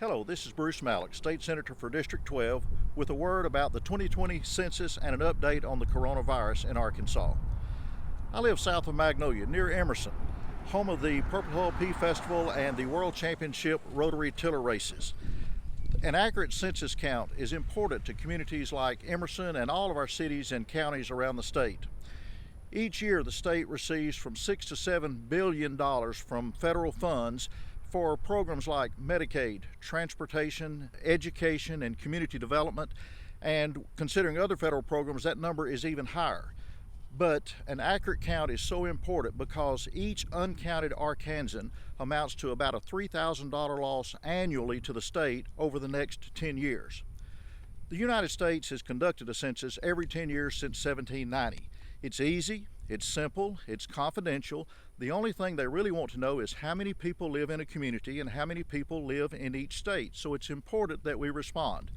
Hello, this is Bruce Maloch, State Senator for District 12, with a word about the 2020 census and an update on the coronavirus in Arkansas. I live south of Magnolia, near Emerson, home of the Purple Hull Pea Festival and the World Championship Rotary Tiller Races. An accurate census count is important to communities like Emerson and all of our cities and counties around the state. Each year, the state receives from $6 to $7 billion from federal funds for programs like Medicaid, transportation, education, and community development, and considering other federal programs, that number is even higher. But an accurate count is so important because each uncounted Arkansan amounts to about a $3,000 loss annually to the state over the next 10 years. The United States has conducted a census every 10 years since 1790. It's easy, it's simple, it's confidential. The only thing they really want to know is how many people live in a community and how many people live in each state. So it's important that we respond.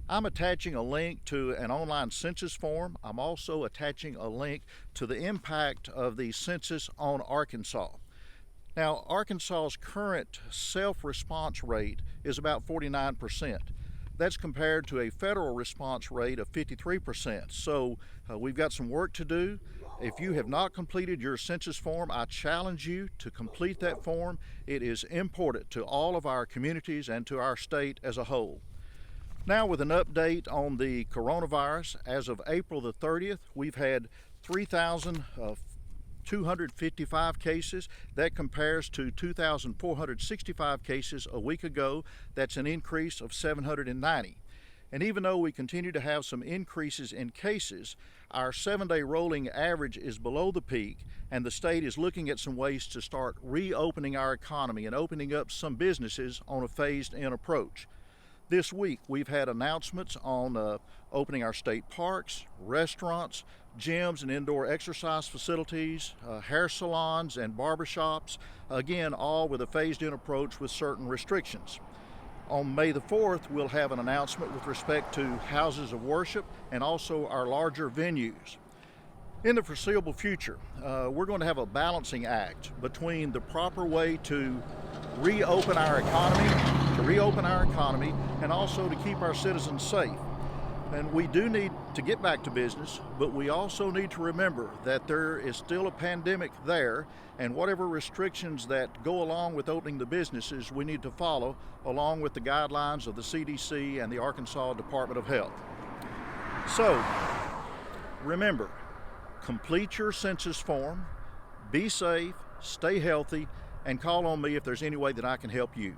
I'm attaching a link to an online census form. I'm also attaching a link to the impact of the census on Arkansas. Now, Arkansas's current self-response rate is about 49%. That's compared to a federal response rate of 53%. So we've got some work to do. If you have not completed your census form, I challenge you to complete that form. It is important to all of our communities and to our state as a whole. Now, with an update on the coronavirus, as of April the 30th, we've had 3,255 cases. That compares to 2,465 cases a week ago. That's an increase of 790. And even though we continue to have some increases in cases, our 7-day rolling average is below the peak, and the state is looking at some ways to start reopening our economy and opening up some businesses on a phased-in approach. This week, we've had announcements on opening our state parks, restaurants, gyms and indoor exercise facilities, hair salons and barbershops, again, all with a phased-in approach with certain restrictions. On May the 4th, we'll have an announcement with respect to houses of worship and also our larger venues. In the foreseeable future, we're going to have a balancing act between the proper way to reopen our economy, and also to keep our citizens safe. And we do need to get back to business, but we also need to remember that there is still a pandemic there, and whatever restrictions that go along with opening the businesses, we need to follow along with the guidelines of the CDC and the Arkansas Department of Health. So, remember, complete your census form, be safe, stay healthy, and call on me if there's any way that I can help you.